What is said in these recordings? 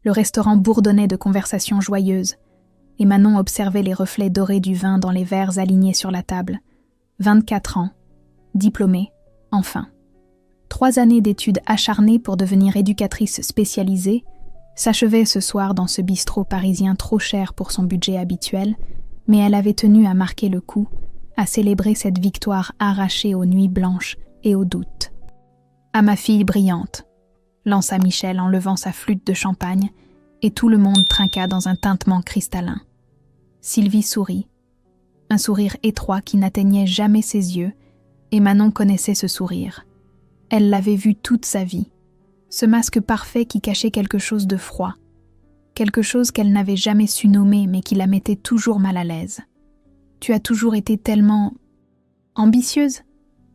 Le restaurant bourdonnait de conversations joyeuses, et Manon observait les reflets dorés du vin dans les verres alignés sur la table. 24 ans, diplômée, enfin. 3 années d'études acharnées pour devenir éducatrice spécialisée s'achevaient ce soir dans ce bistrot parisien trop cher pour son budget habituel, mais elle avait tenu à marquer le coup, à célébrer cette victoire arrachée aux nuits blanches et aux doutes. « À ma fille brillante », lança Michel en levant sa flûte de champagne, et tout le monde trinqua dans un tintement cristallin. Sylvie sourit, un sourire étroit qui n'atteignait jamais ses yeux, et Manon connaissait ce sourire. Elle l'avait vu toute sa vie, ce masque parfait qui cachait quelque chose de froid, quelque chose qu'elle n'avait jamais su nommer mais qui la mettait toujours mal à l'aise. « Tu as toujours été tellement... ambitieuse ?»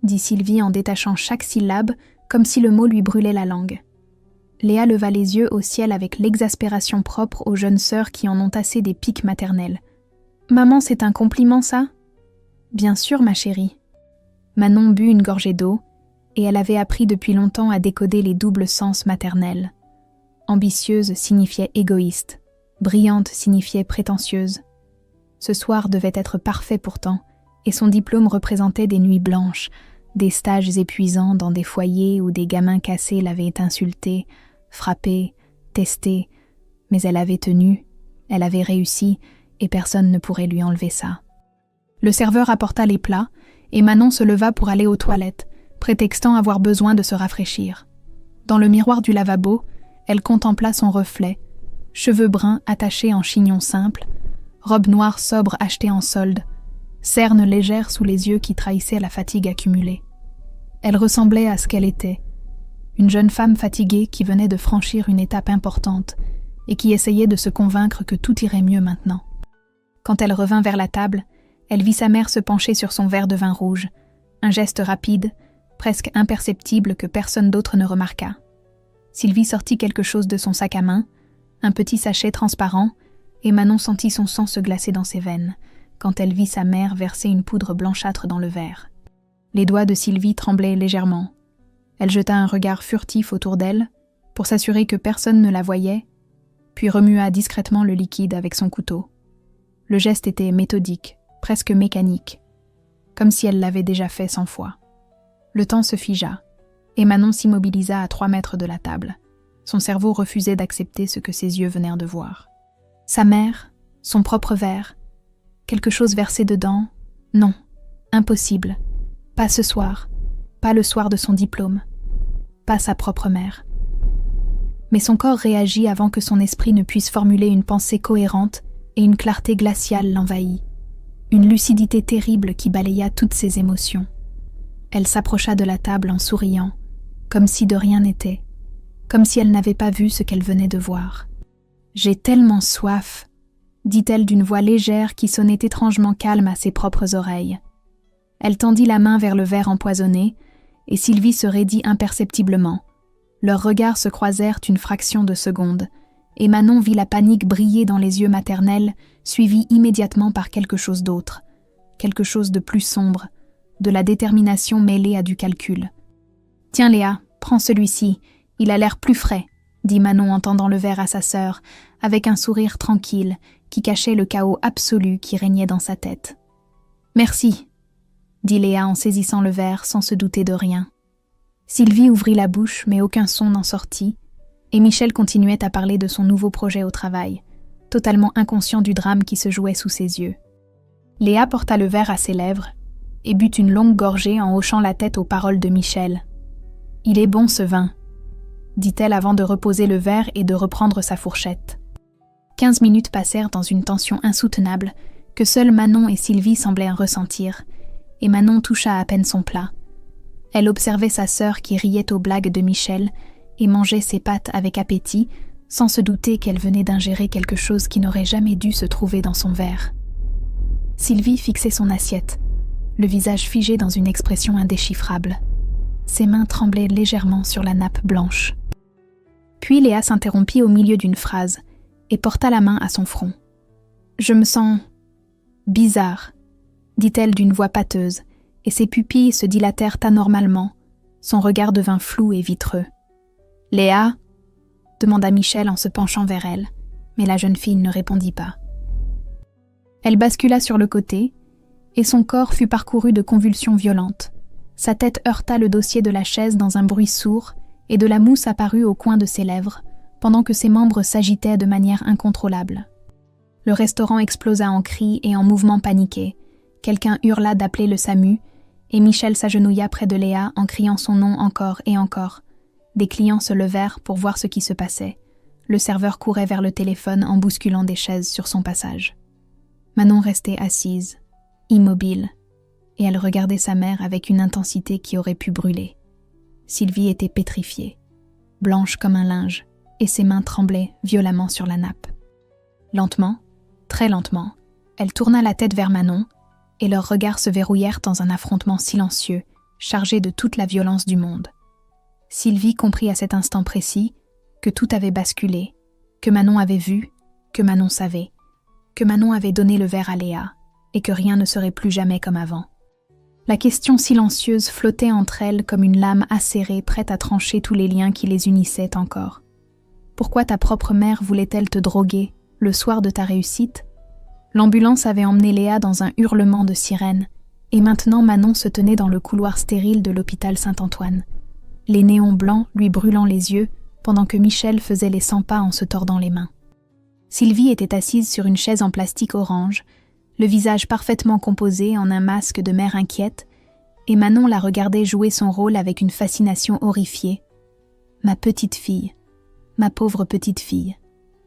dit Sylvie en détachant chaque syllabe comme si le mot lui brûlait la langue. Léa leva les yeux au ciel avec l'exaspération propre aux jeunes sœurs qui en ont assez des piques maternelles. « Maman, c'est un compliment, ça ?»« Bien sûr, ma chérie. » Manon but une gorgée d'eau, et elle avait appris depuis longtemps à décoder les doubles sens maternels. Ambitieuse signifiait égoïste, brillante signifiait prétentieuse. Ce soir devait être parfait pourtant, et son diplôme représentait des nuits blanches, des stages épuisants dans des foyers où des gamins cassés l'avaient insultée, frappée, testée, mais elle avait tenu, elle avait réussi, et personne ne pourrait lui enlever ça. Le serveur apporta les plats, et Manon se leva pour aller aux toilettes, prétextant avoir besoin de se rafraîchir. Dans le miroir du lavabo, elle contempla son reflet, cheveux bruns attachés en chignon simple, robe noire sobre achetée en solde, cernes légères sous les yeux qui trahissaient la fatigue accumulée. Elle ressemblait à ce qu'elle était, une jeune femme fatiguée qui venait de franchir une étape importante et qui essayait de se convaincre que tout irait mieux maintenant. Quand elle revint vers la table, elle vit sa mère se pencher sur son verre de vin rouge, un geste rapide, presque imperceptible que personne d'autre ne remarqua. Sylvie sortit quelque chose de son sac à main, un petit sachet transparent, et Manon sentit son sang se glacer dans ses veines, quand elle vit sa mère verser une poudre blanchâtre dans le verre. Les doigts de Sylvie tremblaient légèrement. Elle jeta un regard furtif autour d'elle, pour s'assurer que personne ne la voyait, puis remua discrètement le liquide avec son couteau. Le geste était méthodique, presque mécanique, comme si elle l'avait déjà fait 100 fois. Le temps se figea, et Manon s'immobilisa à 3 mètres de la table. Son cerveau refusait d'accepter ce que ses yeux venèrent de voir. Sa mère, son propre verre, quelque chose versé dedans, non, impossible. Pas ce soir, pas le soir de son diplôme, pas sa propre mère. Mais son corps réagit avant que son esprit ne puisse formuler une pensée cohérente et une clarté glaciale l'envahit, une lucidité terrible qui balaya toutes ses émotions. Elle s'approcha de la table en souriant, comme si de rien n'était, comme si elle n'avait pas vu ce qu'elle venait de voir. « J'ai tellement soif !» dit-elle d'une voix légère qui sonnait étrangement calme à ses propres oreilles. Elle tendit la main vers le verre empoisonné, et Sylvie se raidit imperceptiblement. Leurs regards se croisèrent une fraction de seconde, et Manon vit la panique briller dans les yeux maternels, suivie immédiatement par quelque chose d'autre, quelque chose de plus sombre, de la détermination mêlée à du calcul. « Tiens Léa, prends celui-ci, il a l'air plus frais », dit Manon en tendant le verre à sa sœur, avec un sourire tranquille qui cachait le chaos absolu qui régnait dans sa tête. « Merci », dit Léa en saisissant le verre sans se douter de rien. Sylvie ouvrit la bouche, mais aucun son n'en sortit, et Michel continuait à parler de son nouveau projet au travail, totalement inconscient du drame qui se jouait sous ses yeux. Léa porta le verre à ses lèvres et but une longue gorgée en hochant la tête aux paroles de Michel. « Il est bon ce vin », dit-elle avant de reposer le verre et de reprendre sa fourchette. 15 minutes passèrent dans une tension insoutenable que seules Manon et Sylvie semblaient ressentir, et Manon toucha à peine son plat. Elle observait sa sœur qui riait aux blagues de Michel et mangeait ses pâtes avec appétit, sans se douter qu'elle venait d'ingérer quelque chose qui n'aurait jamais dû se trouver dans son verre. Sylvie fixait son assiette, le visage figé dans une expression indéchiffrable. Ses mains tremblaient légèrement sur la nappe blanche. Puis Léa s'interrompit au milieu d'une phrase et porta la main à son front. « Je me sens bizarre », dit-elle d'une voix pâteuse, et ses pupilles se dilatèrent anormalement, son regard devint flou et vitreux. « Léa ?» demanda Michel en se penchant vers elle, mais la jeune fille ne répondit pas. Elle bascula sur le côté, et son corps fut parcouru de convulsions violentes. Sa tête heurta le dossier de la chaise dans un bruit sourd, et de la mousse apparut au coin de ses lèvres, pendant que ses membres s'agitaient de manière incontrôlable. Le restaurant explosa en cris et en mouvements paniqués. Quelqu'un hurla d'appeler le SAMU, et Michel s'agenouilla près de Léa en criant son nom encore et encore. Des clients se levèrent pour voir ce qui se passait. Le serveur courait vers le téléphone en bousculant des chaises sur son passage. Manon restait assise, immobile, et elle regardait sa mère avec une intensité qui aurait pu brûler. Sylvie était pétrifiée, blanche comme un linge, et ses mains tremblaient violemment sur la nappe. Lentement, très lentement, elle tourna la tête vers Manon, et leurs regards se verrouillèrent dans un affrontement silencieux, chargé de toute la violence du monde. Sylvie comprit à cet instant précis que tout avait basculé, que Manon avait vu, que Manon savait, que Manon avait donné le verre à Léa, et que rien ne serait plus jamais comme avant. La question silencieuse flottait entre elles comme une lame acérée prête à trancher tous les liens qui les unissaient encore. Pourquoi ta propre mère voulait-elle te droguer le soir de ta réussite? L'ambulance avait emmené Léa dans un hurlement de sirène, et maintenant Manon se tenait dans le couloir stérile de l'hôpital Saint-Antoine, les néons blancs lui brûlant les yeux pendant que Michel faisait les 100 pas en se tordant les mains. Sylvie était assise sur une chaise en plastique orange, le visage parfaitement composé en un masque de mère inquiète, et Manon la regardait jouer son rôle avec une fascination horrifiée. « Ma petite fille, ma pauvre petite fille »,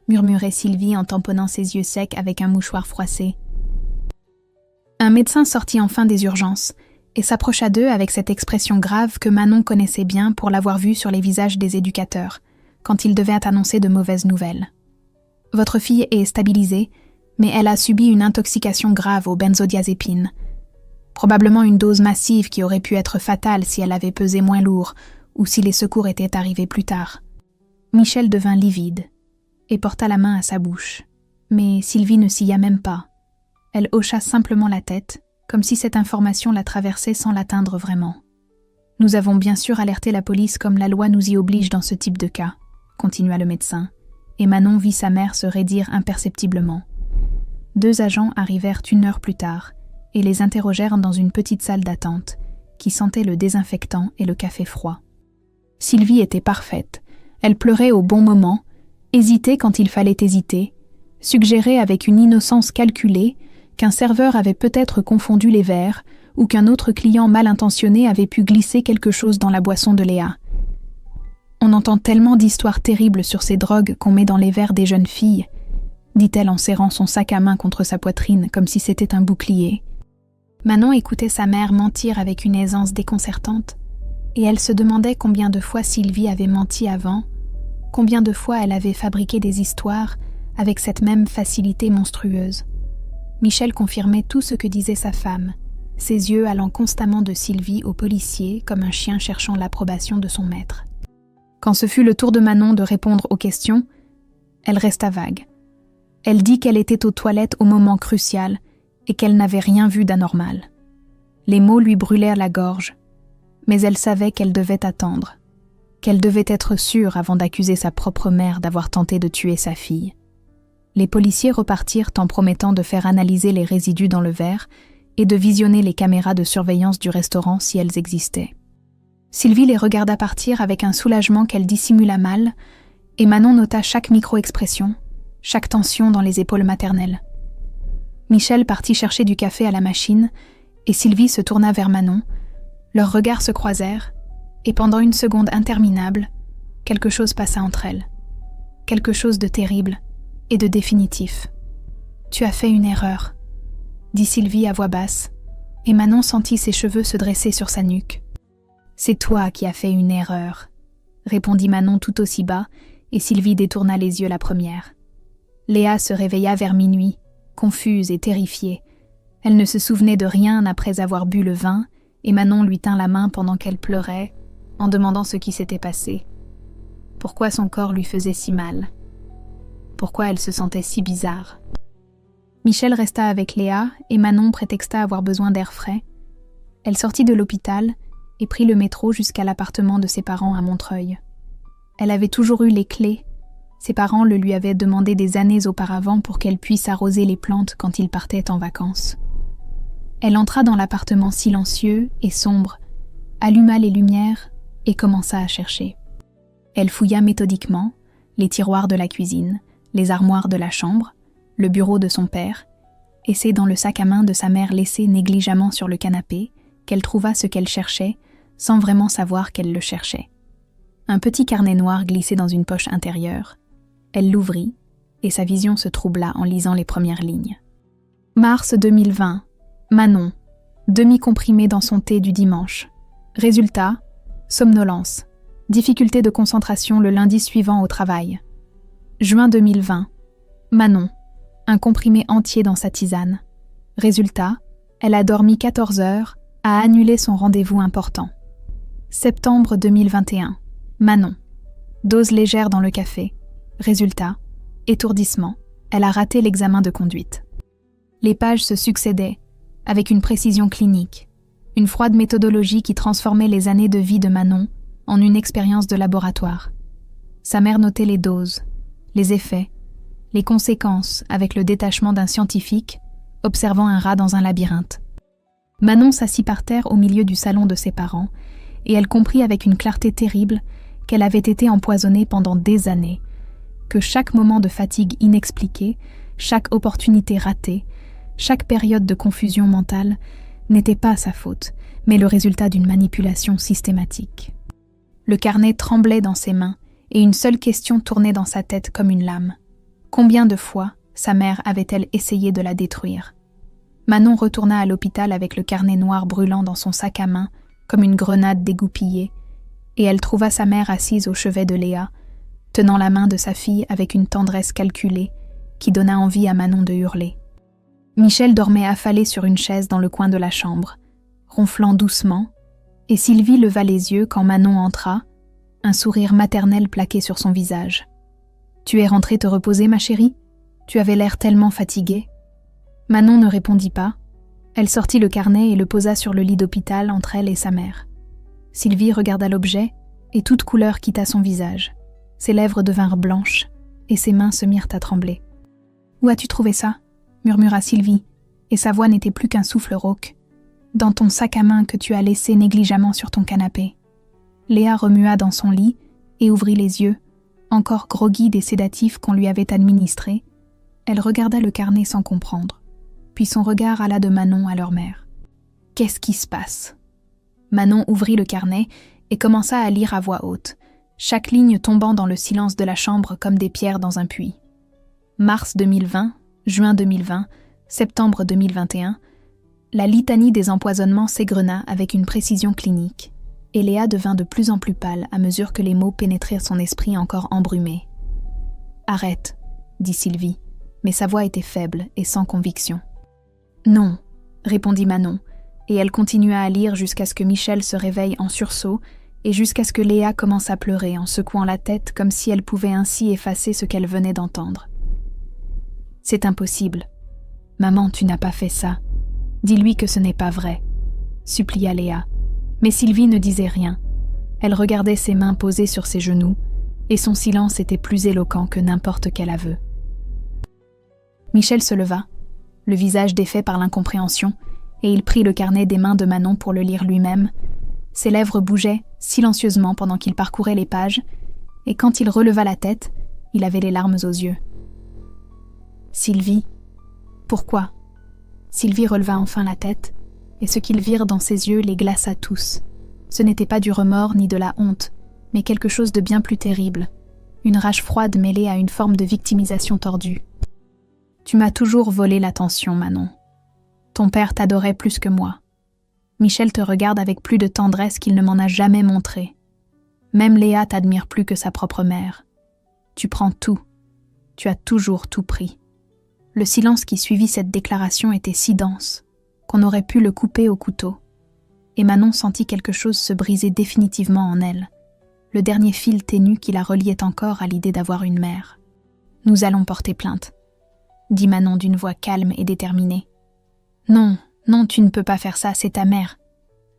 murmurait Sylvie en tamponnant ses yeux secs avec un mouchoir froissé. Un médecin sortit enfin des urgences et s'approcha d'eux avec cette expression grave que Manon connaissait bien pour l'avoir vue sur les visages des éducateurs, quand ils devaient annoncer de mauvaises nouvelles. « Votre fille est stabilisée, mais elle a subi une intoxication grave aux benzodiazépines. Probablement une dose massive qui aurait pu être fatale si elle avait pesé moins lourd ou si les secours étaient arrivés plus tard. » Michel devint livide et porta la main à sa bouche. Mais Sylvie ne s'y même pas. Elle hocha simplement la tête, comme si cette information la traversait sans l'atteindre vraiment. « Nous avons bien sûr alerté la police comme la loi nous y oblige dans ce type de cas, » continua le médecin, et Manon vit sa mère se raidir imperceptiblement. 2 agents arrivèrent 1 heure plus tard et les interrogèrent dans une petite salle d'attente qui sentait le désinfectant et le café froid. Sylvie était parfaite. Elle pleurait au bon moment, hésitait quand il fallait hésiter, suggérait avec une innocence calculée qu'un serveur avait peut-être confondu les verres ou qu'un autre client mal intentionné avait pu glisser quelque chose dans la boisson de Léa. On entend tellement d'histoires terribles sur ces drogues qu'on met dans les verres des jeunes filles, dit-elle en serrant son sac à main contre sa poitrine comme si c'était un bouclier. Manon écoutait sa mère mentir avec une aisance déconcertante, et elle se demandait combien de fois Sylvie avait menti avant, combien de fois elle avait fabriqué des histoires avec cette même facilité monstrueuse. Michel confirmait tout ce que disait sa femme, ses yeux allant constamment de Sylvie au policier comme un chien cherchant l'approbation de son maître. Quand ce fut le tour de Manon de répondre aux questions, elle resta vague. Elle dit qu'elle était aux toilettes au moment crucial et qu'elle n'avait rien vu d'anormal. Les mots lui brûlèrent la gorge, mais elle savait qu'elle devait attendre, qu'elle devait être sûre avant d'accuser sa propre mère d'avoir tenté de tuer sa fille. Les policiers repartirent en promettant de faire analyser les résidus dans le verre et de visionner les caméras de surveillance du restaurant si elles existaient. Sylvie les regarda partir avec un soulagement qu'elle dissimula mal, et Manon nota chaque micro-expression, chaque tension dans les épaules maternelles. Michel partit chercher du café à la machine, et Sylvie se tourna vers Manon. Leurs regards se croisèrent, et pendant une seconde interminable, quelque chose passa entre elles. Quelque chose de terrible et de définitif. « Tu as fait une erreur », dit Sylvie à voix basse, et Manon sentit ses cheveux se dresser sur sa nuque. « C'est toi qui as fait une erreur », répondit Manon tout aussi bas, et Sylvie détourna les yeux la première. Léa se réveilla vers minuit, confuse et terrifiée. Elle ne se souvenait de rien après avoir bu le vin, et Manon lui tint la main pendant qu'elle pleurait, en demandant ce qui s'était passé. Pourquoi son corps lui faisait si mal? Pourquoi elle se sentait si bizarre? Michel resta avec Léa, et Manon prétexta avoir besoin d'air frais. Elle sortit de l'hôpital et prit le métro jusqu'à l'appartement de ses parents à Montreuil. Elle avait toujours eu les clés, Ses parents le lui avaient demandé des années auparavant pour qu'elle puisse arroser les plantes quand ils partaient en vacances. Elle entra dans l'appartement silencieux et sombre, alluma les lumières et commença à chercher. Elle fouilla méthodiquement les tiroirs de la cuisine, les armoires de la chambre, le bureau de son père, et c'est dans le sac à main de sa mère laissé négligemment sur le canapé qu'elle trouva ce qu'elle cherchait sans vraiment savoir qu'elle le cherchait. Un petit carnet noir glissé dans une poche intérieure. Elle l'ouvrit et sa vision se troubla en lisant les premières lignes. Mars 2020. Manon. Demi-comprimé dans son thé du dimanche. Résultat, somnolence. Difficulté de concentration le lundi suivant au travail. Juin 2020. Manon. Un comprimé entier dans sa tisane. Résultat, elle a dormi 14 heures, a annulé son rendez-vous important. Septembre 2021. Manon. Dose légère dans le café. Résultat, étourdissement. Elle a raté l'examen de conduite. Les pages se succédaient, avec une précision clinique, une froide méthodologie qui transformait les années de vie de Manon en une expérience de laboratoire. Sa mère notait les doses, les effets, les conséquences avec le détachement d'un scientifique observant un rat dans un labyrinthe. Manon s'assit par terre au milieu du salon de ses parents et elle comprit avec une clarté terrible qu'elle avait été empoisonnée pendant des années, que chaque moment de fatigue inexpliquée, chaque opportunité ratée, chaque période de confusion mentale n'était pas sa faute, mais le résultat d'une manipulation systématique. Le carnet tremblait dans ses mains et une seule question tournait dans sa tête comme une lame. Combien de fois sa mère avait-elle essayé de la détruire? Manon retourna à l'hôpital avec le carnet noir brûlant dans son sac à main comme une grenade dégoupillée, et elle trouva sa mère assise au chevet de Léa, tenant la main de sa fille avec une tendresse calculée qui donna envie à Manon de hurler. Michel dormait affalé sur une chaise dans le coin de la chambre, ronflant doucement, et Sylvie leva les yeux quand Manon entra, un sourire maternel plaqué sur son visage. « Tu es rentrée te reposer, ma chérie? Tu avais l'air tellement fatiguée. » Manon ne répondit pas. Elle sortit le carnet et le posa sur le lit d'hôpital entre elle et sa mère. Sylvie regarda l'objet et toute couleur quitta son visage. Ses lèvres devinrent blanches et ses mains se mirent à trembler. « Où as-tu trouvé ça ?» murmura Sylvie, et sa voix n'était plus qu'un souffle rauque. « Dans ton sac à main que tu as laissé négligemment sur ton canapé. » Léa remua dans son lit et ouvrit les yeux, encore groggy des sédatifs qu'on lui avait administrés. Elle regarda le carnet sans comprendre, puis son regard alla de Manon à leur mère. « Qu'est-ce qui se passe ?» Manon ouvrit le carnet et commença à lire à voix haute, chaque ligne tombant dans le silence de la chambre comme des pierres dans un puits. Mars 2020, juin 2020, septembre 2021, la litanie des empoisonnements s'égrena avec une précision clinique, et Léa devint de plus en plus pâle à mesure que les mots pénétrèrent son esprit encore embrumé. « Arrête, » dit Sylvie, mais sa voix était faible et sans conviction. « Non, » répondit Manon, et elle continua à lire jusqu'à ce que Michel se réveille en sursaut et jusqu'à ce que Léa commence à pleurer en secouant la tête comme si elle pouvait ainsi effacer ce qu'elle venait d'entendre. « C'est impossible. Maman, tu n'as pas fait ça. Dis-lui que ce n'est pas vrai, » supplia Léa. Mais Sylvie ne disait rien. Elle regardait ses mains posées sur ses genoux, et son silence était plus éloquent que n'importe quel aveu. Michel se leva, le visage défait par l'incompréhension, et il prit le carnet des mains de Manon pour le lire lui-même. Ses lèvres bougeaient silencieusement pendant qu'il parcourait les pages, et quand il releva la tête, il avait les larmes aux yeux. « Sylvie, pourquoi ?» Sylvie releva enfin la tête, et ce qu'ils virent dans ses yeux les glaça tous. Ce n'était pas du remords ni de la honte, mais quelque chose de bien plus terrible, une rage froide mêlée à une forme de victimisation tordue. « Tu m'as toujours volé l'attention, Manon. Ton père t'adorait plus que moi. Michel te regarde avec plus de tendresse qu'il ne m'en a jamais montré. Même Léa t'admire plus que sa propre mère. Tu prends tout. Tu as toujours tout pris. » Le silence qui suivit cette déclaration était si dense qu'on aurait pu le couper au couteau. Et Manon sentit quelque chose se briser définitivement en elle, le dernier fil ténu qui la reliait encore à l'idée d'avoir une mère. « Nous allons porter plainte, » dit Manon d'une voix calme et déterminée. « Non, non, tu ne peux pas faire ça, c'est ta mère, »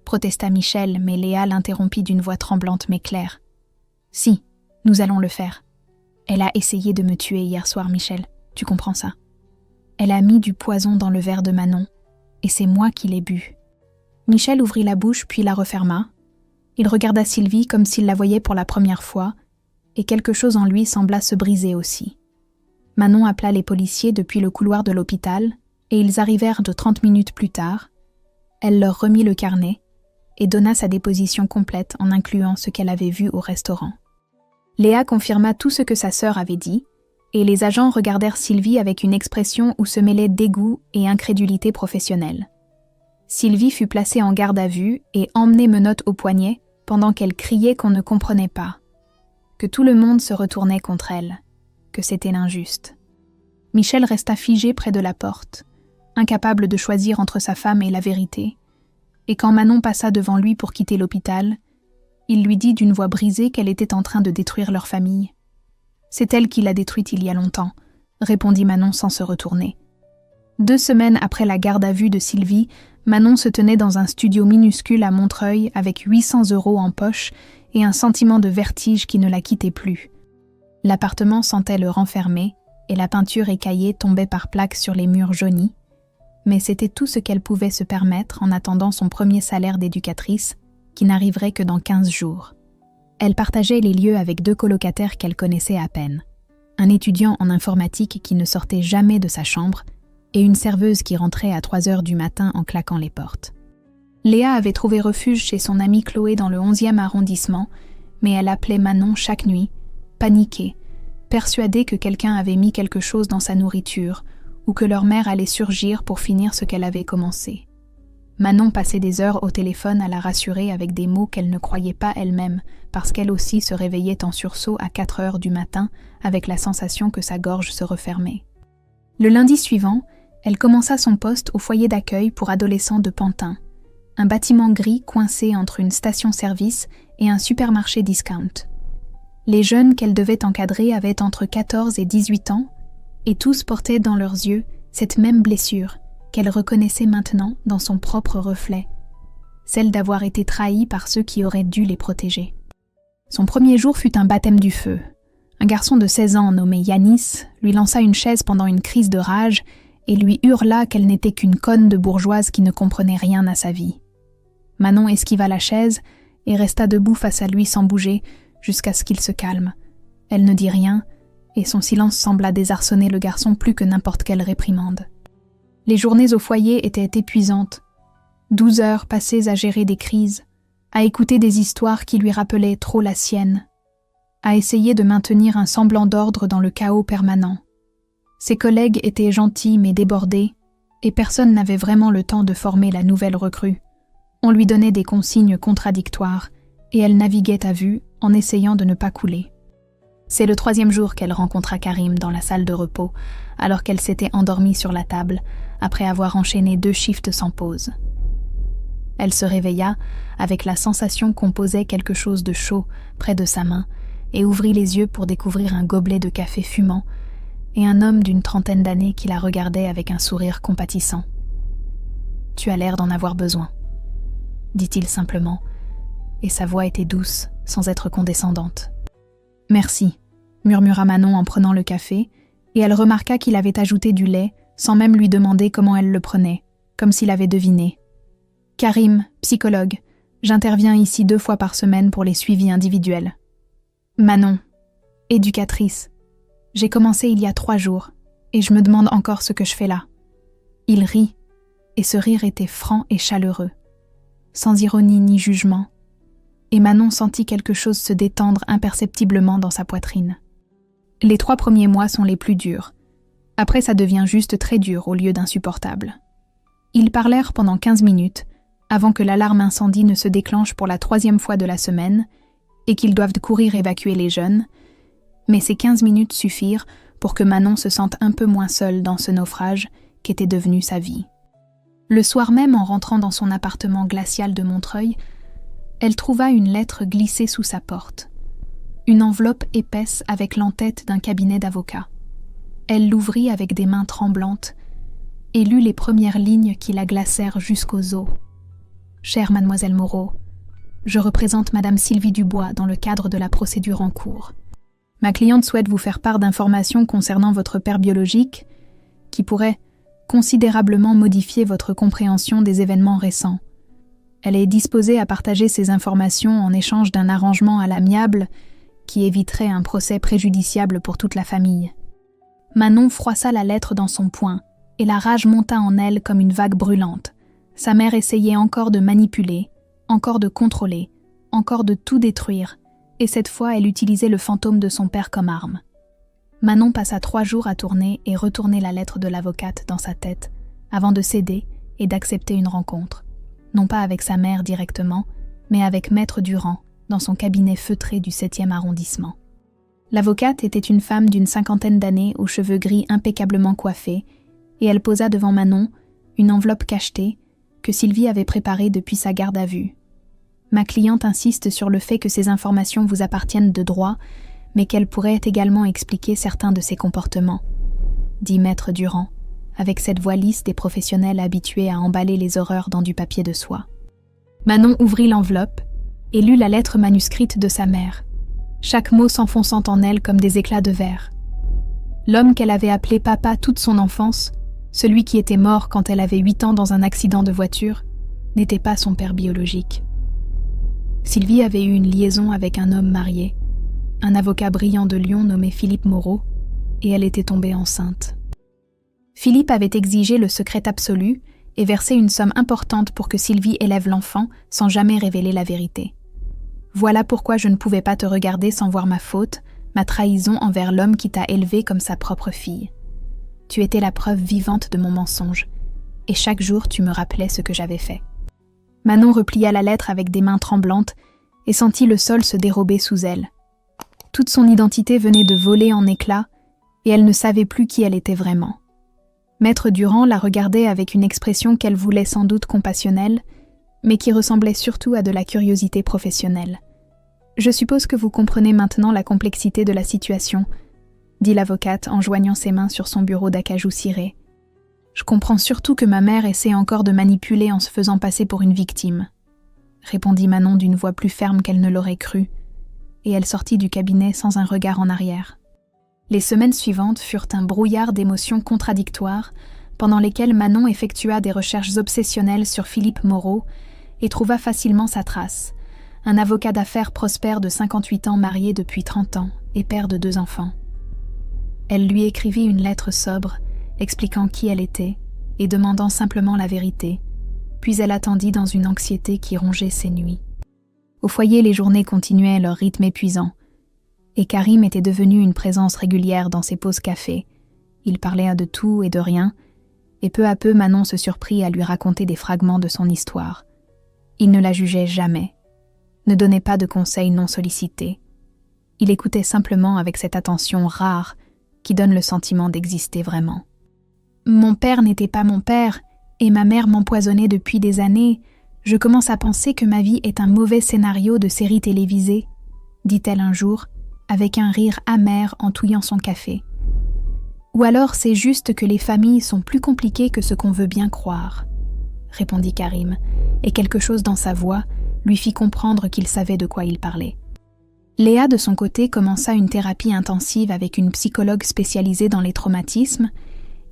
protesta Michel, mais Léa l'interrompit d'une voix tremblante mais claire. « Si, nous allons le faire. » Elle a essayé de me tuer hier soir, Michel. Tu comprends ça? Elle a mis du poison dans le verre de Manon, et c'est moi qui l'ai bu. Michel ouvrit la bouche puis la referma. Il regarda Sylvie comme s'il la voyait pour la première fois, et quelque chose en lui sembla se briser aussi. Manon appela les policiers depuis le couloir de l'hôpital, et ils arrivèrent de 30 minutes plus tard. Elle leur remit le carnet et donna sa déposition complète en incluant ce qu'elle avait vu au restaurant. Léa confirma tout ce que sa sœur avait dit, et les agents regardèrent Sylvie avec une expression où se mêlaient dégoût et incrédulité professionnelle. Sylvie fut placée en garde à vue et emmenée menottes au poignet pendant qu'elle criait qu'on ne comprenait pas, que tout le monde se retournait contre elle, que c'était l'injuste. Michel resta figé près de la porte, incapable de choisir entre sa femme et la vérité, et quand Manon passa devant lui pour quitter l'hôpital, il lui dit d'une voix brisée qu'elle était en train de détruire leur famille. « C'est elle qui l'a détruite il y a longtemps », répondit Manon sans se retourner. 2 semaines après la garde à vue de Sylvie, Manon se tenait dans un studio minuscule à Montreuil avec 800 € en poche et un sentiment de vertige qui ne la quittait plus. L'appartement sentait le renfermer et la peinture écaillée tombait par plaques sur les murs jaunis, mais c'était tout ce qu'elle pouvait se permettre en attendant son premier salaire d'éducatrice, qui n'arriverait que dans 15 jours. Elle partageait les lieux avec 2 colocataires qu'elle connaissait à peine. Un étudiant en informatique qui ne sortait jamais de sa chambre et une serveuse qui rentrait à 3 heures du matin en claquant les portes. Léa avait trouvé refuge chez son amie Chloé dans le 11e arrondissement, mais elle appelait Manon chaque nuit, paniquée, persuadée que quelqu'un avait mis quelque chose dans sa nourriture ou que leur mère allait surgir pour finir ce qu'elle avait commencé. Manon passait des heures au téléphone à la rassurer avec des mots qu'elle ne croyait pas elle-même, parce qu'elle aussi se réveillait en sursaut à 4 heures du matin avec la sensation que sa gorge se refermait. Le lundi suivant, elle commença son poste au foyer d'accueil pour adolescents de Pantin, un bâtiment gris coincé entre une station-service et un supermarché discount. Les jeunes qu'elle devait encadrer avaient entre 14 et 18 ans, et tous portaient dans leurs yeux cette même blessure qu'elle reconnaissait maintenant dans son propre reflet, celle d'avoir été trahie par ceux qui auraient dû les protéger. Son premier jour fut un baptême du feu. Un garçon de 16 ans nommé Yanis lui lança une chaise pendant une crise de rage et lui hurla qu'elle n'était qu'une conne de bourgeoise qui ne comprenait rien à sa vie. Manon esquiva la chaise et resta debout face à lui sans bouger jusqu'à ce qu'il se calme. Elle ne dit rien et son silence sembla désarçonner le garçon plus que n'importe quelle réprimande. Les journées au foyer étaient épuisantes. 12 heures passées à gérer des crises, à écouter des histoires qui lui rappelaient trop la sienne, à essayer de maintenir un semblant d'ordre dans le chaos permanent. Ses collègues étaient gentils mais débordés, et personne n'avait vraiment le temps de former la nouvelle recrue. On lui donnait des consignes contradictoires, et elle naviguait à vue en essayant de ne pas couler. C'est le 3e jour qu'elle rencontra Karim dans la salle de repos, alors qu'elle s'était endormie sur la table, après avoir enchaîné 2 shifts sans pause. Elle se réveilla avec la sensation qu'on posait quelque chose de chaud près de sa main et ouvrit les yeux pour découvrir un gobelet de café fumant et un homme d'une 30aine d'années qui la regardait avec un sourire compatissant. « Tu as l'air d'en avoir besoin », dit-il simplement, et sa voix était douce, sans être condescendante. « Merci », murmura Manon en prenant le café, et elle remarqua qu'il avait ajouté du lait sans même lui demander comment elle le prenait, comme s'il avait deviné. « Karim, psychologue, j'interviens ici 2 fois par semaine pour les suivis individuels. »« Manon, éducatrice. J'ai commencé il y a 3 jours, et je me demande encore ce que je fais là. » Il rit, et ce rire était franc et chaleureux, sans ironie ni jugement, et Manon sentit quelque chose se détendre imperceptiblement dans sa poitrine. Les 3 premiers mois sont les plus durs. Après, ça devient juste très dur au lieu d'insupportable. Ils parlèrent pendant 15 minutes, avant que l'alarme incendie ne se déclenche pour la 3e fois de la semaine et qu'ils doivent courir évacuer les jeunes, mais ces 15 minutes suffirent pour que Manon se sente un peu moins seule dans ce naufrage qu'était devenu sa vie. Le soir même, en rentrant dans son appartement glacial de Montreuil, elle trouva une lettre glissée sous sa porte. Une enveloppe épaisse avec l'entête d'un cabinet d'avocats. Elle l'ouvrit avec des mains tremblantes et lut les premières lignes qui la glacèrent jusqu'aux os. « Chère mademoiselle Moreau, je représente madame Sylvie Dubois dans le cadre de la procédure en cours. Ma cliente souhaite vous faire part d'informations concernant votre père biologique qui pourraient considérablement modifier votre compréhension des événements récents. Elle est disposée à partager ces informations en échange d'un arrangement à l'amiable qui éviterait un procès préjudiciable pour toute la famille. Manon froissa la lettre dans son poing, et la rage monta en elle comme une vague brûlante. Sa mère essayait encore de manipuler, encore de contrôler, encore de tout détruire, et cette fois elle utilisait le fantôme de son père comme arme. Manon passa 3 jours à tourner et retourner la lettre de l'avocate dans sa tête, avant de céder et d'accepter une rencontre, non pas avec sa mère directement, mais avec Maître Durand, dans son cabinet feutré du 7e arrondissement. L'avocate était une femme d'une 50aine d'années aux cheveux gris impeccablement coiffés, et elle posa devant Manon une enveloppe cachetée que Sylvie avait préparée depuis sa garde à vue. Ma cliente insiste sur le fait que ces informations vous appartiennent de droit, mais qu'elles pourraient également expliquer certains de ses comportements, dit Maître Durand, avec cette voix lisse des professionnels habitués à emballer les horreurs dans du papier de soie. Manon ouvrit l'enveloppe et lut la lettre manuscrite de sa mère, chaque mot s'enfonçant en elle comme des éclats de verre. L'homme qu'elle avait appelé papa toute son enfance, celui qui était mort quand elle avait 8 ans dans un accident de voiture, n'était pas son père biologique. Sylvie avait eu une liaison avec un homme marié, un avocat brillant de Lyon nommé Philippe Moreau, et elle était tombée enceinte. Philippe avait exigé le secret absolu et versé une somme importante pour que Sylvie élève l'enfant sans jamais révéler la vérité. Voilà pourquoi je ne pouvais pas te regarder sans voir ma faute, ma trahison envers l'homme qui t'a élevée comme sa propre fille. Tu étais la preuve vivante de mon mensonge, et chaque jour tu me rappelais ce que j'avais fait. Manon replia la lettre avec des mains tremblantes et sentit le sol se dérober sous elle. Toute son identité venait de voler en éclats, et elle ne savait plus qui elle était vraiment. Maître Durand la regardait avec une expression qu'elle voulait sans doute compassionnelle, mais qui ressemblait surtout à de la curiosité professionnelle. « Je suppose que vous comprenez maintenant la complexité de la situation », dit l'avocate en joignant ses mains sur son bureau d'acajou ciré. « Je comprends surtout que ma mère essaie encore de manipuler en se faisant passer pour une victime », répondit Manon d'une voix plus ferme qu'elle ne l'aurait cru, et elle sortit du cabinet sans un regard en arrière. Les semaines suivantes furent un brouillard d'émotions contradictoires, pendant lesquelles Manon effectua des recherches obsessionnelles sur Philippe Moreau et trouva facilement sa trace, un avocat d'affaires prospère de 58 ans marié depuis 30 ans et père de 2 enfants. Elle lui écrivit une lettre sobre, expliquant qui elle était et demandant simplement la vérité, puis elle attendit dans une anxiété qui rongeait ses nuits. Au foyer, les journées continuaient leur rythme épuisant, et Karim était devenu une présence régulière dans ses pauses café. Il parlait de tout et de rien, et peu à peu Manon se surprit à lui raconter des fragments de son histoire. Il ne la jugeait jamais, ne donnait pas de conseils non sollicités. Il écoutait simplement avec cette attention rare qui donne le sentiment d'exister vraiment. « Mon père n'était pas mon père, et ma mère m'empoisonnait depuis des années. Je commence à penser que ma vie est un mauvais scénario de série télévisée, » dit-elle un jour, avec un rire amer en touillant son café. « Ou alors c'est juste que les familles sont plus compliquées que ce qu'on veut bien croire, » répondit Karim, et quelque chose dans sa voix lui fit comprendre qu'il savait de quoi il parlait. Léa, de son côté, commença une thérapie intensive avec une psychologue spécialisée dans les traumatismes,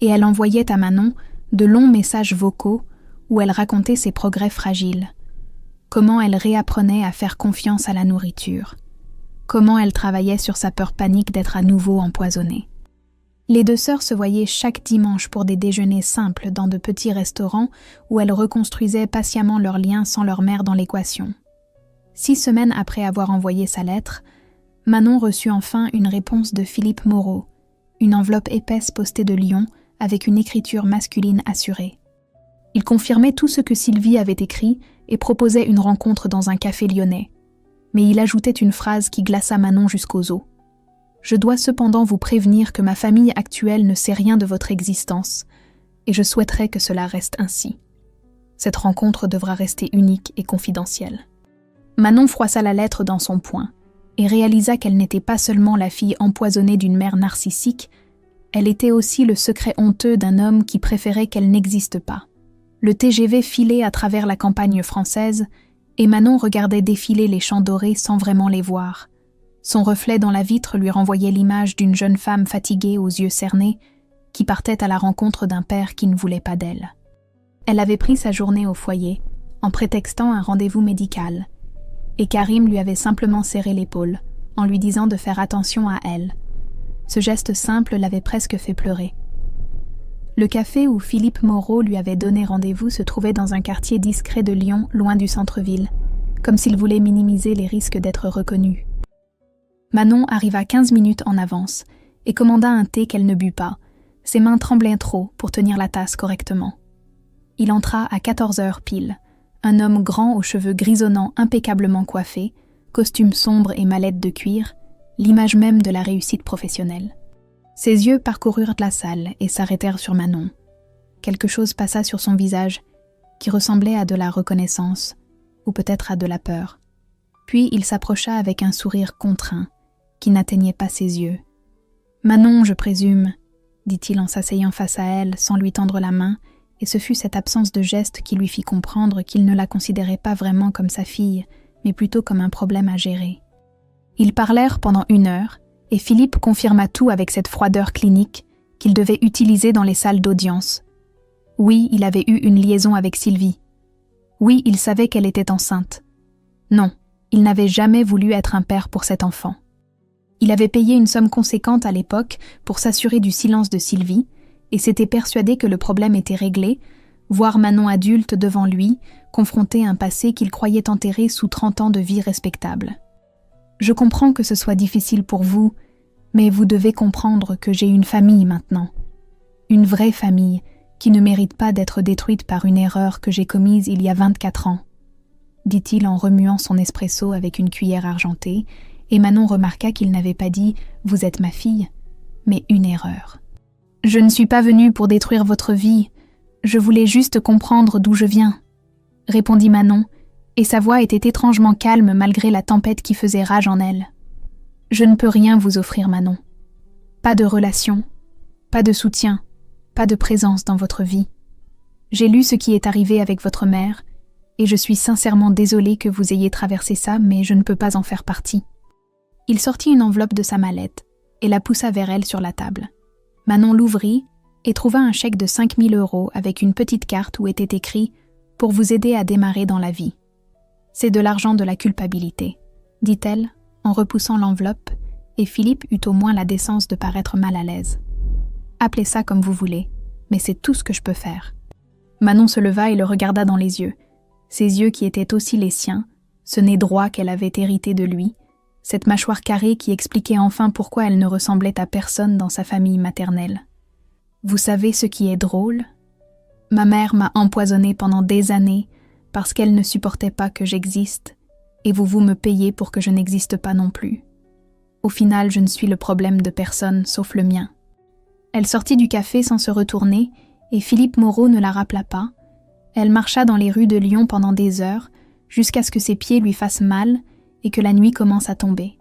et elle envoyait à Manon de longs messages vocaux où elle racontait ses progrès fragiles, comment elle réapprenait à faire confiance à la nourriture, comment elle travaillait sur sa peur panique d'être à nouveau empoisonnée. Les 2 sœurs se voyaient chaque dimanche pour des déjeuners simples dans de petits restaurants où elles reconstruisaient patiemment leurs liens sans leur mère dans l'équation. 6 semaines après avoir envoyé sa lettre, Manon reçut enfin une réponse de Philippe Moreau, une enveloppe épaisse postée de Lyon avec une écriture masculine assurée. Il confirmait tout ce que Sylvie avait écrit et proposait une rencontre dans un café lyonnais. Mais il ajoutait une phrase qui glaça Manon jusqu'aux os. « Je dois cependant vous prévenir que ma famille actuelle ne sait rien de votre existence, et je souhaiterais que cela reste ainsi. Cette rencontre devra rester unique et confidentielle. » Manon froissa la lettre dans son poing et réalisa qu'elle n'était pas seulement la fille empoisonnée d'une mère narcissique, elle était aussi le secret honteux d'un homme qui préférait qu'elle n'existe pas. Le TGV filait à travers la campagne française et Manon regardait défiler les champs dorés sans vraiment les voir. Son reflet dans la vitre lui renvoyait l'image d'une jeune femme fatiguée aux yeux cernés qui partait à la rencontre d'un père qui ne voulait pas d'elle. Elle avait pris sa journée au foyer en prétextant un rendez-vous médical, et Karim lui avait simplement serré l'épaule en lui disant de faire attention à elle. Ce geste simple l'avait presque fait pleurer. Le café où Philippe Moreau lui avait donné rendez-vous se trouvait dans un quartier discret de Lyon, loin du centre-ville, comme s'il voulait minimiser les risques d'être reconnu. Manon arriva 15 minutes en avance et commanda un thé qu'elle ne but pas. Ses mains tremblaient trop pour tenir la tasse correctement. Il entra à 14h pile, un homme grand aux cheveux grisonnants impeccablement coiffés, costume sombre et mallette de cuir, l'image même de la réussite professionnelle. Ses yeux parcoururent la salle et s'arrêtèrent sur Manon. Quelque chose passa sur son visage qui ressemblait à de la reconnaissance, ou peut-être à de la peur. Puis il s'approcha avec un sourire contraint, qui n'atteignait pas ses yeux. « Manon, je présume », dit-il en s'asseyant face à elle sans lui tendre la main, et ce fut cette absence de geste qui lui fit comprendre qu'il ne la considérait pas vraiment comme sa fille, mais plutôt comme un problème à gérer. Ils parlèrent pendant 1 heure, et Philippe confirma tout avec cette froideur clinique qu'il devait utiliser dans les salles d'audience. Oui, il avait eu une liaison avec Sylvie. Oui, il savait qu'elle était enceinte. Non, il n'avait jamais voulu être un père pour cet enfant. Il avait payé une somme conséquente à l'époque pour s'assurer du silence de Sylvie, et s'était persuadé que le problème était réglé, voir Manon adulte devant lui, confronté à un passé qu'il croyait enterré sous 30 ans de vie respectable. « Je comprends que ce soit difficile pour vous, mais vous devez comprendre que j'ai une famille maintenant. Une vraie famille qui ne mérite pas d'être détruite par une erreur que j'ai commise il y a 24 ans. » dit-il en remuant son espresso avec une cuillère argentée, et Manon remarqua qu'il n'avait pas dit « Vous êtes ma fille », mais une erreur. « Je ne suis pas venue pour détruire votre vie, je voulais juste comprendre d'où je viens, » répondit Manon, et sa voix était étrangement calme malgré la tempête qui faisait rage en elle. « Je ne peux rien vous offrir, Manon. Pas de relation, pas de soutien, pas de présence dans votre vie. J'ai lu ce qui est arrivé avec votre mère, et je suis sincèrement désolée que vous ayez traversé ça, mais je ne peux pas en faire partie. » Il sortit une enveloppe de sa mallette et la poussa vers elle sur la table. Manon l'ouvrit et trouva un chèque de 5 000 € avec une petite carte où était écrit « Pour vous aider à démarrer dans la vie. » « C'est de l'argent de la culpabilité, » dit-elle en repoussant l'enveloppe, et Philippe eut au moins la décence de paraître mal à l'aise. « Appelez ça comme vous voulez, mais c'est tout ce que je peux faire. » Manon se leva et le regarda dans les yeux. Ses yeux qui étaient aussi les siens, ce nez droit qu'elle avait hérité de lui, cette mâchoire carrée qui expliquait enfin pourquoi elle ne ressemblait à personne dans sa famille maternelle. « Vous savez ce qui est drôle ? Ma mère m'a empoisonnée pendant des années parce qu'elle ne supportait pas que j'existe, et vous me payez pour que je n'existe pas non plus. Au final, je ne suis le problème de personne sauf le mien. » Elle sortit du café sans se retourner, et Philippe Moreau ne la rappela pas. Elle marcha dans les rues de Lyon pendant des heures, jusqu'à ce que ses pieds lui fassent mal et que la nuit commence à tomber.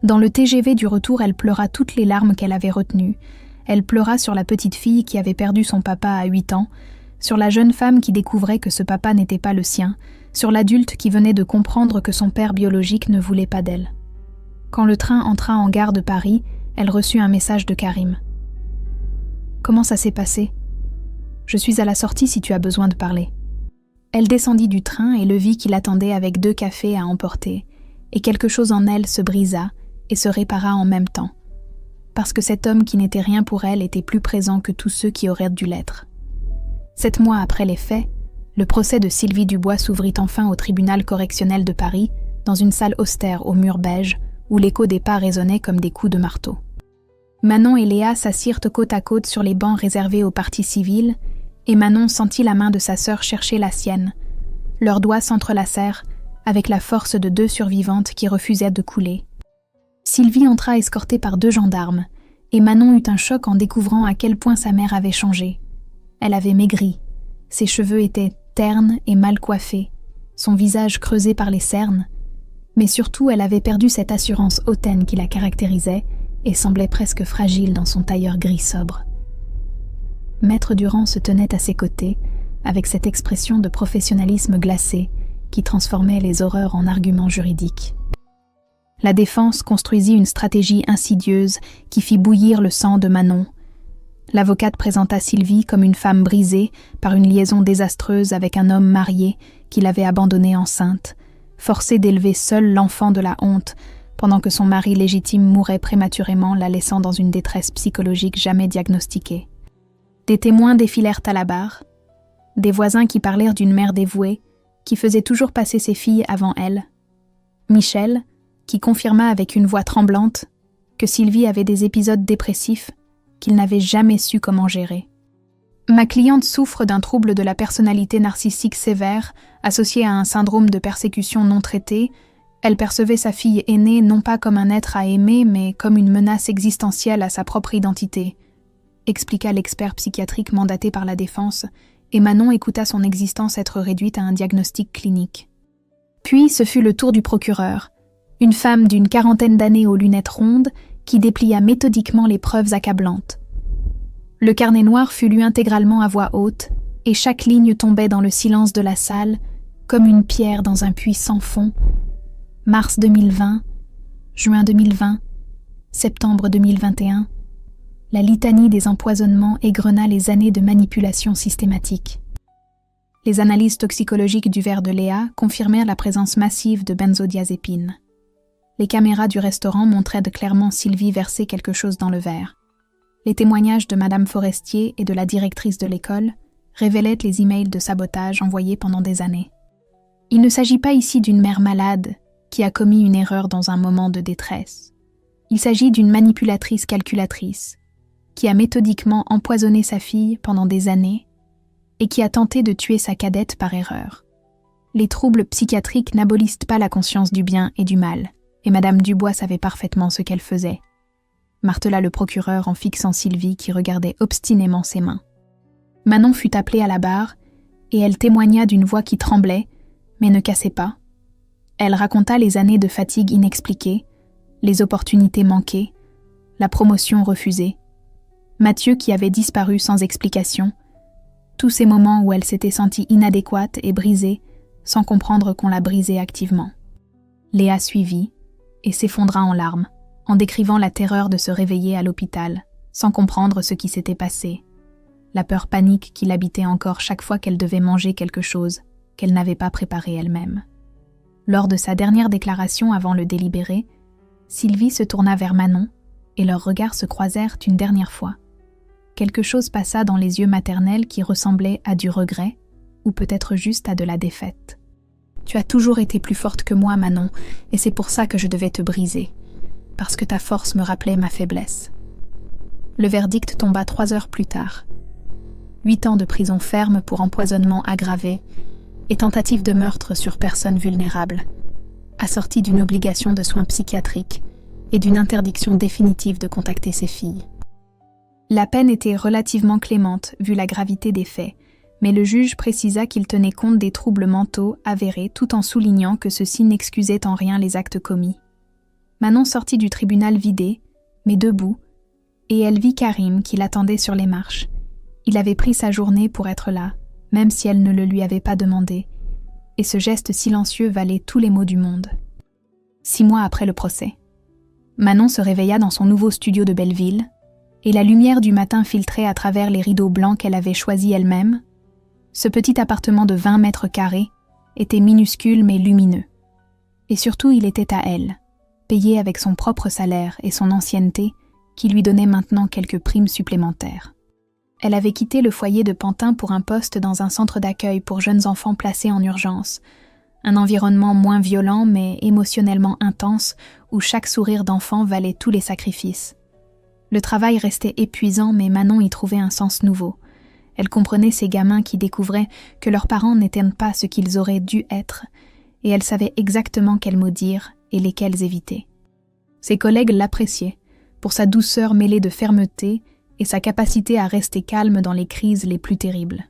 Dans le TGV du retour, elle pleura toutes les larmes qu'elle avait retenues. Elle pleura sur la petite fille qui avait perdu son papa à 8 ans, sur la jeune femme qui découvrait que ce papa n'était pas le sien, sur l'adulte qui venait de comprendre que son père biologique ne voulait pas d'elle. Quand le train entra en gare de Paris, elle reçut un message de Karim. « Comment ça s'est passé ? Je suis à la sortie si tu as besoin de parler. » Elle descendit du train et le vit qui l'attendait avec 2 cafés à emporter, et quelque chose en elle se brisa et se répara en même temps, parce que cet homme qui n'était rien pour elle était plus présent que tous ceux qui auraient dû l'être. 7 mois après les faits, le procès de Sylvie Dubois s'ouvrit enfin au tribunal correctionnel de Paris, dans une salle austère aux murs beiges, où l'écho des pas résonnait comme des coups de marteau. Manon et Léa s'assirent côte à côte sur les bancs réservés aux parties civiles, et Manon sentit la main de sa sœur chercher la sienne. Leurs doigts s'entrelacèrent, avec la force de 2 survivantes qui refusaient de couler. Sylvie entra escortée par 2 gendarmes, et Manon eut un choc en découvrant à quel point sa mère avait changé. Elle avait maigri, ses cheveux étaient ternes et mal coiffés, son visage creusé par les cernes, mais surtout elle avait perdu cette assurance hautaine qui la caractérisait et semblait presque fragile dans son tailleur gris sobre. Maître Durand se tenait à ses côtés, avec cette expression de professionnalisme glacé qui transformait les horreurs en arguments juridiques. La défense construisit une stratégie insidieuse qui fit bouillir le sang de Manon. L'avocate présenta Sylvie comme une femme brisée par une liaison désastreuse avec un homme marié qui l'avait abandonnée enceinte, forcée d'élever seule l'enfant de la honte, pendant que son mari légitime mourait prématurément, la laissant dans une détresse psychologique jamais diagnostiquée. Des témoins défilèrent à la barre, des voisins qui parlèrent d'une mère dévouée, qui faisait toujours passer ses filles avant elle. Michel, qui confirma avec une voix tremblante que Sylvie avait des épisodes dépressifs qu'il n'avait jamais su comment gérer. Ma cliente souffre d'un trouble de la personnalité narcissique sévère, associé à un syndrome de persécution non traité. Elle percevait sa fille aînée non pas comme un être à aimer, mais comme une menace existentielle à sa propre identité, expliqua l'expert psychiatrique mandaté par la défense, et Manon écouta son existence être réduite à un diagnostic clinique. Puis ce fut le tour du procureur, une femme d'une 40aine d'années aux lunettes rondes qui déplia méthodiquement les preuves accablantes. Le carnet noir fut lu intégralement à voix haute, et chaque ligne tombait dans le silence de la salle, comme une pierre dans un puits sans fond. Mars 2020, juin 2020, septembre 2021, la litanie des empoisonnements égrena les années de manipulation systématique. Les analyses toxicologiques du verre de Léa confirmèrent la présence massive de benzodiazépines. Les caméras du restaurant montraient clairement Sylvie verser quelque chose dans le verre. Les témoignages de Madame Forestier et de la directrice de l'école révélaient les emails de sabotage envoyés pendant des années. Il ne s'agit pas ici d'une mère malade qui a commis une erreur dans un moment de détresse. Il s'agit d'une manipulatrice calculatrice qui a méthodiquement empoisonné sa fille pendant des années et qui a tenté de tuer sa cadette par erreur. Les troubles psychiatriques n'abolissent pas la conscience du bien et du mal, et Madame Dubois savait parfaitement ce qu'elle faisait, martela le procureur en fixant Sylvie qui regardait obstinément ses mains. Manon fut appelée à la barre, et elle témoigna d'une voix qui tremblait, mais ne cassait pas. Elle raconta les années de fatigue inexpliquée, les opportunités manquées, la promotion refusée, Mathieu qui avait disparu sans explication, tous ces moments où elle s'était sentie inadéquate et brisée, sans comprendre qu'on la brisait activement. Léa suivit et s'effondra en larmes, en décrivant la terreur de se réveiller à l'hôpital, sans comprendre ce qui s'était passé, la peur panique qui l'habitait encore chaque fois qu'elle devait manger quelque chose qu'elle n'avait pas préparé elle-même. Lors de sa dernière déclaration avant le délibéré, Sylvie se tourna vers Manon et leurs regards se croisèrent une dernière fois. Quelque chose passa dans les yeux maternels qui ressemblait à du regret, ou peut-être juste à de la défaite. « Tu as toujours été plus forte que moi, Manon, et c'est pour ça que je devais te briser, parce que ta force me rappelait ma faiblesse. » Le verdict tomba 3 heures plus tard. 8 ans de prison ferme pour empoisonnement aggravé et tentative de meurtre sur personne vulnérable, assortie d'une obligation de soins psychiatriques et d'une interdiction définitive de contacter ses filles. La peine était relativement clémente vu la gravité des faits, mais le juge précisa qu'il tenait compte des troubles mentaux avérés tout en soulignant que ceux-ci n'excusaient en rien les actes commis. Manon sortit du tribunal vidé, mais debout, et elle vit Karim qui l'attendait sur les marches. Il avait pris sa journée pour être là, même si elle ne le lui avait pas demandé, et ce geste silencieux valait tous les maux du monde. 6 mois après le procès, Manon se réveilla dans son nouveau studio de Belleville, et la lumière du matin filtrait à travers les rideaux blancs qu'elle avait choisis elle-même. Ce petit appartement de 20 mètres carrés était minuscule mais lumineux. Et surtout, il était à elle, payé avec son propre salaire et son ancienneté, qui lui donnait maintenant quelques primes supplémentaires. Elle avait quitté le foyer de Pantin pour un poste dans un centre d'accueil pour jeunes enfants placés en urgence, un environnement moins violent mais émotionnellement intense où chaque sourire d'enfant valait tous les sacrifices. Le travail restait épuisant mais Manon y trouvait un sens nouveau. Elle comprenait ces gamins qui découvraient que leurs parents n'étaient pas ce qu'ils auraient dû être et elle savait exactement quels mots dire et lesquels éviter. Ses collègues l'appréciaient pour sa douceur mêlée de fermeté et sa capacité à rester calme dans les crises les plus terribles.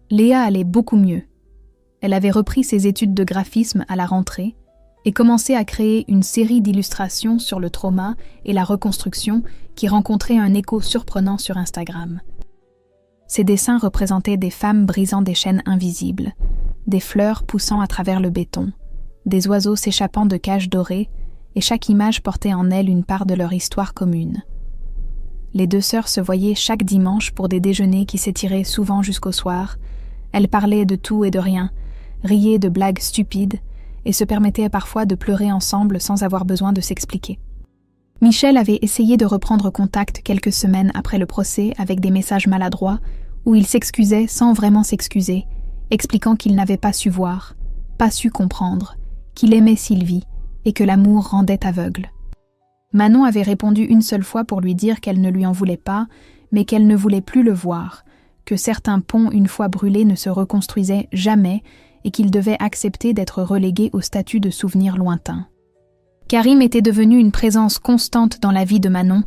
Léa allait beaucoup mieux. Elle avait repris ses études de graphisme à la rentrée et commencé à créer une série d'illustrations sur le trauma et la reconstruction qui rencontraient un écho surprenant sur Instagram. Ces dessins représentaient des femmes brisant des chaînes invisibles, des fleurs poussant à travers le béton, des oiseaux s'échappant de cages dorées et chaque image portait en elle une part de leur histoire commune. Les deux sœurs se voyaient chaque dimanche pour des déjeuners qui s'étiraient souvent jusqu'au soir. Elles parlaient de tout et de rien, riaient de blagues stupides et se permettaient parfois de pleurer ensemble sans avoir besoin de s'expliquer. Michel avait essayé de reprendre contact quelques semaines après le procès avec des messages maladroits où il s'excusait sans vraiment s'excuser, expliquant qu'il n'avait pas su voir, pas su comprendre, qu'il aimait Sylvie et que l'amour rendait aveugle. Manon avait répondu une seule fois pour lui dire qu'elle ne lui en voulait pas, mais qu'elle ne voulait plus le voir, que certains ponts une fois brûlés ne se reconstruisaient jamais et qu'il devait accepter d'être relégué au statut de souvenir lointain. Karim était devenu une présence constante dans la vie de Manon,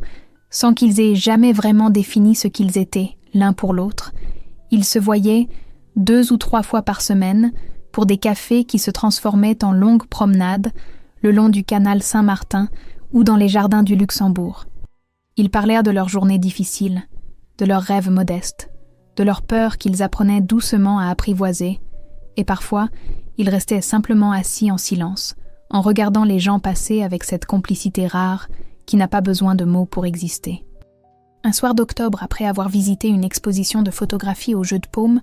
sans qu'ils aient jamais vraiment défini ce qu'ils étaient, l'un pour l'autre. Ils se voyaient 2 ou 3 fois par semaine pour des cafés qui se transformaient en longues promenades le long du canal Saint-Martin ou dans les jardins du Luxembourg. Ils parlèrent de leurs journées difficiles, de leurs rêves modestes, de leurs peurs qu'ils apprenaient doucement à apprivoiser, et parfois, ils restaient simplement assis en silence, en regardant les gens passer avec cette complicité rare qui n'a pas besoin de mots pour exister. Un soir d'octobre, après avoir visité une exposition de photographie au Jeu de Paume,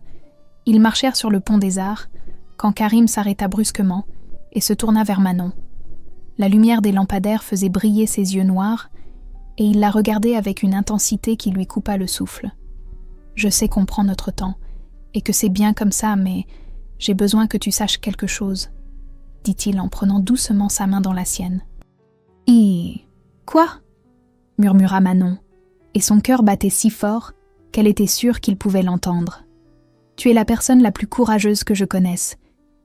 ils marchèrent sur le pont des Arts, quand Karim s'arrêta brusquement et se tourna vers Manon. La lumière des lampadaires faisait briller ses yeux noirs, et il la regardait avec une intensité qui lui coupa le souffle. « Je sais qu'on prend notre temps, et que c'est bien comme ça, mais j'ai besoin que tu saches quelque chose, » dit-il en prenant doucement sa main dans la sienne. « Quoi ?» murmura Manon, et son cœur battait si fort qu'elle était sûre qu'il pouvait l'entendre. « Tu es la personne la plus courageuse que je connaisse,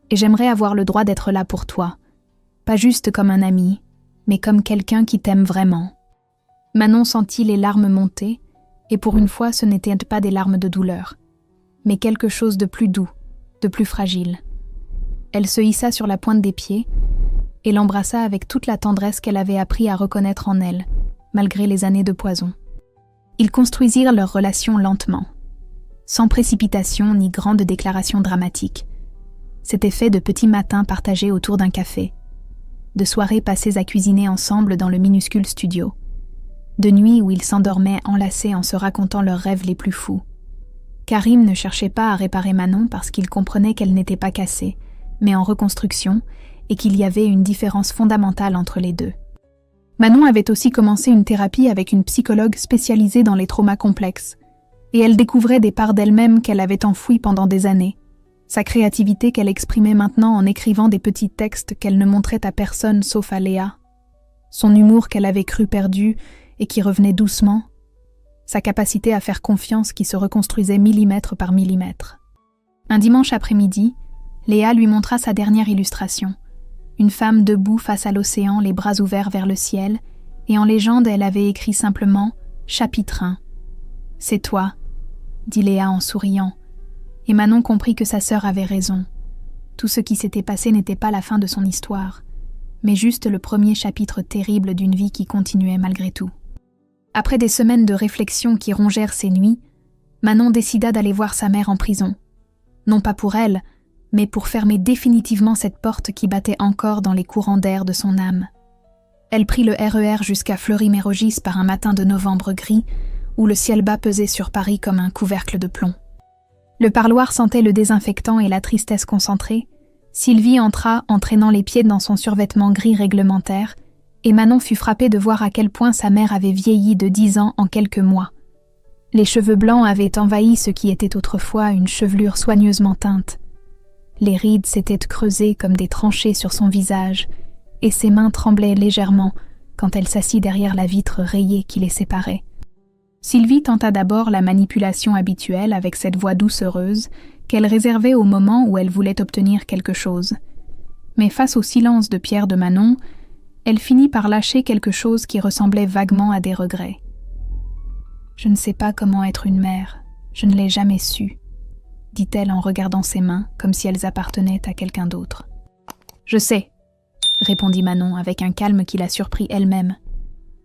et j'aimerais avoir le droit d'être là pour toi. Pas juste comme un ami, mais comme quelqu'un qui t'aime vraiment. » Manon sentit les larmes monter, et pour une fois ce n'étaient pas des larmes de douleur, mais quelque chose de plus doux, de plus fragile. Elle se hissa sur la pointe des pieds et l'embrassa avec toute la tendresse qu'elle avait appris à reconnaître en elle, malgré les années de poison. Ils construisirent leur relation lentement, sans précipitation ni grande déclaration dramatique. C'était fait de petits matins partagés autour d'un café, de soirées passées à cuisiner ensemble dans le minuscule studio, de nuits où ils s'endormaient enlacés en se racontant leurs rêves les plus fous. Karim ne cherchait pas à réparer Manon parce qu'il comprenait qu'elle n'était pas cassée, mais en reconstruction, et qu'il y avait une différence fondamentale entre les deux. Manon avait aussi commencé une thérapie avec une psychologue spécialisée dans les traumas complexes, et elle découvrait des parts d'elle-même qu'elle avait enfouies pendant des années, sa créativité qu'elle exprimait maintenant en écrivant des petits textes qu'elle ne montrait à personne sauf à Léa, son humour qu'elle avait cru perdu et qui revenait doucement, sa capacité à faire confiance qui se reconstruisait millimètre par millimètre. Un dimanche après-midi, Léa lui montra sa dernière illustration, une femme debout face à l'océan, les bras ouverts vers le ciel, et en légende elle avait écrit simplement « Chapitre 1 ». « C'est toi », dit Léa en souriant, et Manon comprit que sa sœur avait raison. Tout ce qui s'était passé n'était pas la fin de son histoire, mais juste le premier chapitre terrible d'une vie qui continuait malgré tout. Après des semaines de réflexion qui rongèrent ses nuits, Manon décida d'aller voir sa mère en prison. Non pas pour elle, mais pour fermer définitivement cette porte qui battait encore dans les courants d'air de son âme. Elle prit le RER jusqu'à Fleury-Mérogis par un matin de novembre gris, où le ciel bas pesait sur Paris comme un couvercle de plomb. Le parloir sentait le désinfectant et la tristesse concentrée. Sylvie entra en traînant les pieds dans son survêtement gris réglementaire, et Manon fut frappée de voir à quel point sa mère avait vieilli de 10 ans en quelques mois. Les cheveux blancs avaient envahi ce qui était autrefois une chevelure soigneusement teinte. Les rides s'étaient creusées comme des tranchées sur son visage, et ses mains tremblaient légèrement quand elle s'assit derrière la vitre rayée qui les séparait. Sylvie tenta d'abord la manipulation habituelle avec cette voix doucereuse qu'elle réservait au moment où elle voulait obtenir quelque chose. Mais face au silence de Pierre de Manon, elle finit par lâcher quelque chose qui ressemblait vaguement à des regrets. « Je ne sais pas comment être une mère, je ne l'ai jamais su », dit-elle en regardant ses mains comme si elles appartenaient à quelqu'un d'autre. « Je sais », répondit Manon avec un calme qui la surprit elle-même,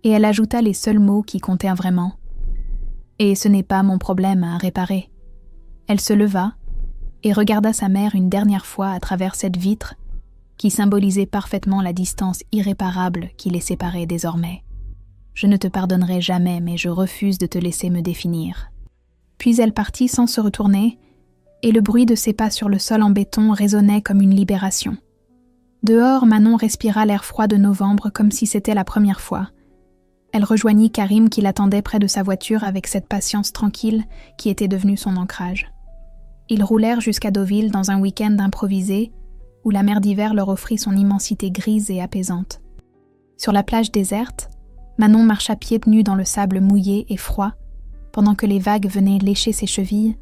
et elle ajouta les seuls mots qui comptaient vraiment. « Et ce n'est pas mon problème à réparer. » Elle se leva et regarda sa mère une dernière fois à travers cette vitre qui symbolisait parfaitement la distance irréparable qui les séparait désormais. Je ne te pardonnerai jamais, mais je refuse de te laisser me définir. Puis elle partit sans se retourner, et le bruit de ses pas sur le sol en béton résonnait comme une libération. Dehors, Manon respira l'air froid de novembre comme si c'était la première fois. Elle rejoignit Karim qui l'attendait près de sa voiture avec cette patience tranquille qui était devenue son ancrage. Ils roulèrent jusqu'à Deauville dans un week-end improvisé où la mer d'hiver leur offrit son immensité grise et apaisante. Sur la plage déserte, Manon marcha pieds nus dans le sable mouillé et froid. Pendant que les vagues venaient lécher ses chevilles,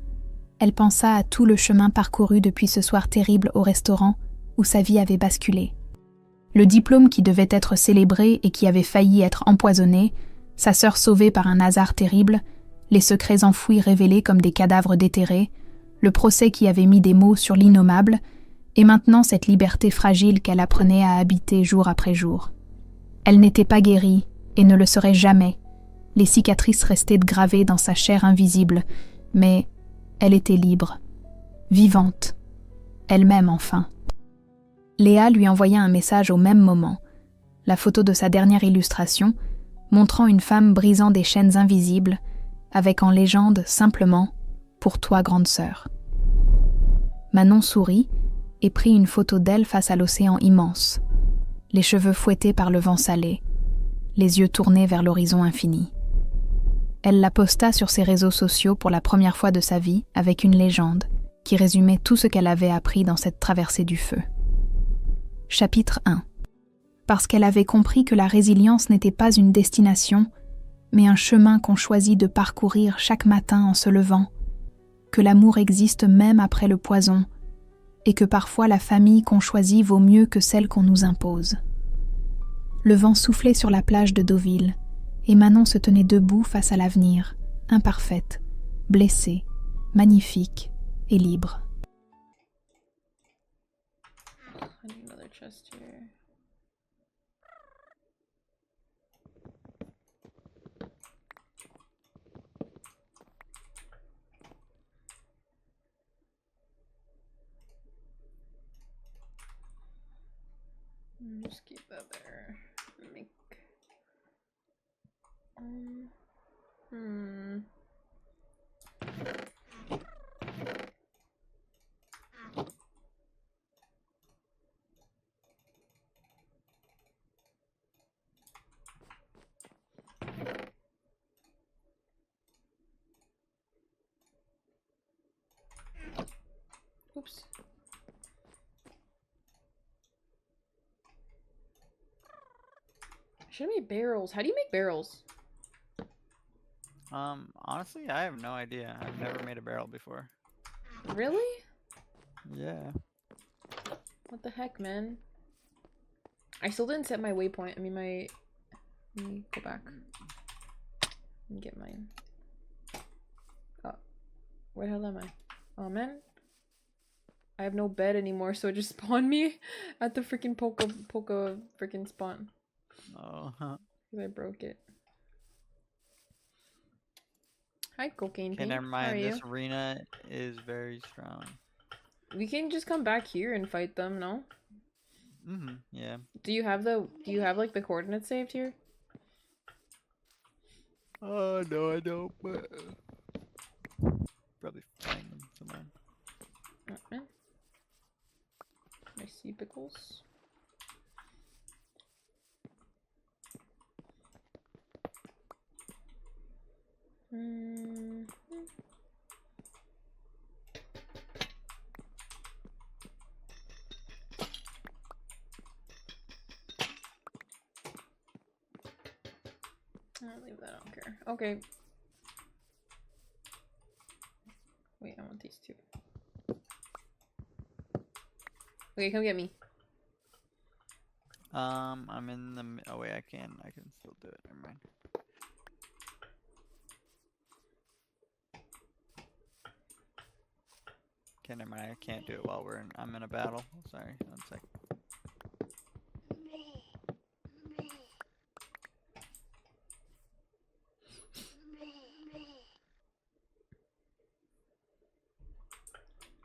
elle pensa à tout le chemin parcouru depuis ce soir terrible au restaurant où sa vie avait basculé. Le diplôme qui devait être célébré et qui avait failli être empoisonné, sa sœur sauvée par un hasard terrible, les secrets enfouis révélés comme des cadavres déterrés, le procès qui avait mis des mots sur l'innommable, et maintenant cette liberté fragile qu'elle apprenait à habiter jour après jour. Elle n'était pas guérie et ne le serait jamais. Les cicatrices restaient gravées dans sa chair invisible, mais elle était libre, vivante, elle-même enfin. Léa lui envoya un message au même moment, la photo de sa dernière illustration, montrant une femme brisant des chaînes invisibles, avec en légende simplement « Pour toi, grande sœur ». Manon sourit et prit une photo d'elle face à l'océan immense, les cheveux fouettés par le vent salé, les yeux tournés vers l'horizon infini. Elle la posta sur ses réseaux sociaux pour la première fois de sa vie avec une légende qui résumait tout ce qu'elle avait appris dans cette traversée du feu. Chapitre 1. Parce qu'elle avait compris que la résilience n'était pas une destination, mais un chemin qu'on choisit de parcourir chaque matin en se levant, que l'amour existe même après le poison, et que parfois la famille qu'on choisit vaut mieux que celle qu'on nous impose. Le vent soufflait sur la plage de Deauville, et Manon se tenait debout face à l'avenir, imparfaite, blessée, magnifique et libre. I need another chest here. Just keep that there. Make. Oops. Should have made barrels. How do you make barrels? Honestly, I have no idea. I've never made a barrel before. Really? Yeah. What the heck, man? I still didn't set my waypoint. I mean, let me go back and get mine. Oh, where the hell am I? Oh man, I have no bed anymore, so it just spawned me at the freaking Poca freaking spawn. Oh. Because I broke it. Hi, Cocaine Okay, Pink. never How mind. are This you? arena is very strong. We can just come back here and fight them, no? Yeah. Do you have like the coordinates saved here? Oh, no, I don't, but probably find them somewhere. Oh, man. I see pickles. I'll leave that, I don't care. Okay. Wait, I want these two. Okay, come get me. I'm in the. Oh wait, I can still do it. Never mind. Okay, never mind. I can't do it while I'm in a battle. Sorry, one sec.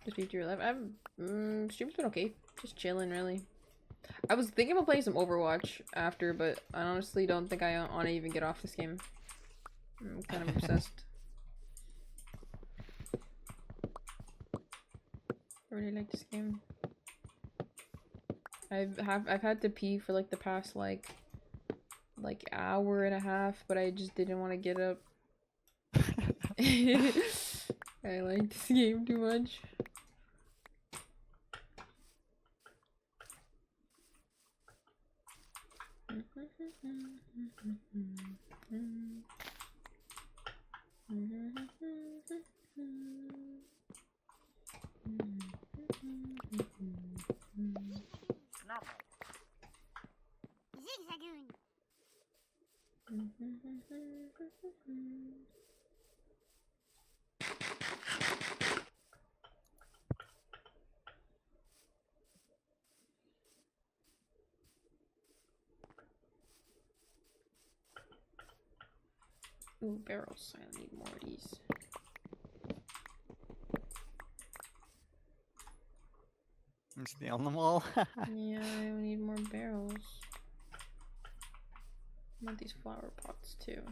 Just beat your life. I'm stream's been okay. Just chilling, really. I was thinking about playing some Overwatch after, but I honestly don't think I want to even get off this game. I'm kind of obsessed. I really like this game. I've had to pee for like the past like hour and a half, but I just didn't want to get up. I like this game too much. Zigzagoon. Ooh, barrels. I need more of these. I'm stealing them all. Yeah, I need more barrels. I want these flower pots too.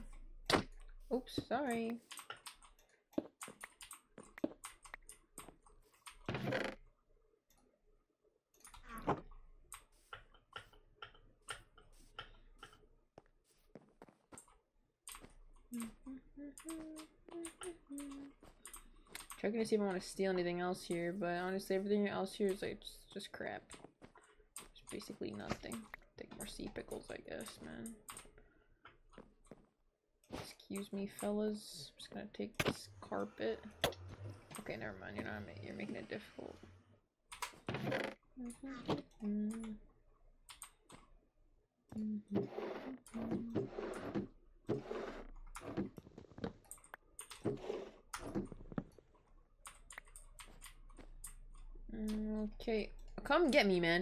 Oops, sorry. Checking to see if I want to steal anything else here, but honestly everything else here is like just crap. It's basically nothing. Take more sea pickles, I guess, man. Excuse me, fellas. I'm just gonna take this carpet. Okay, never mind. You're making it difficult. Okay, come get me, man.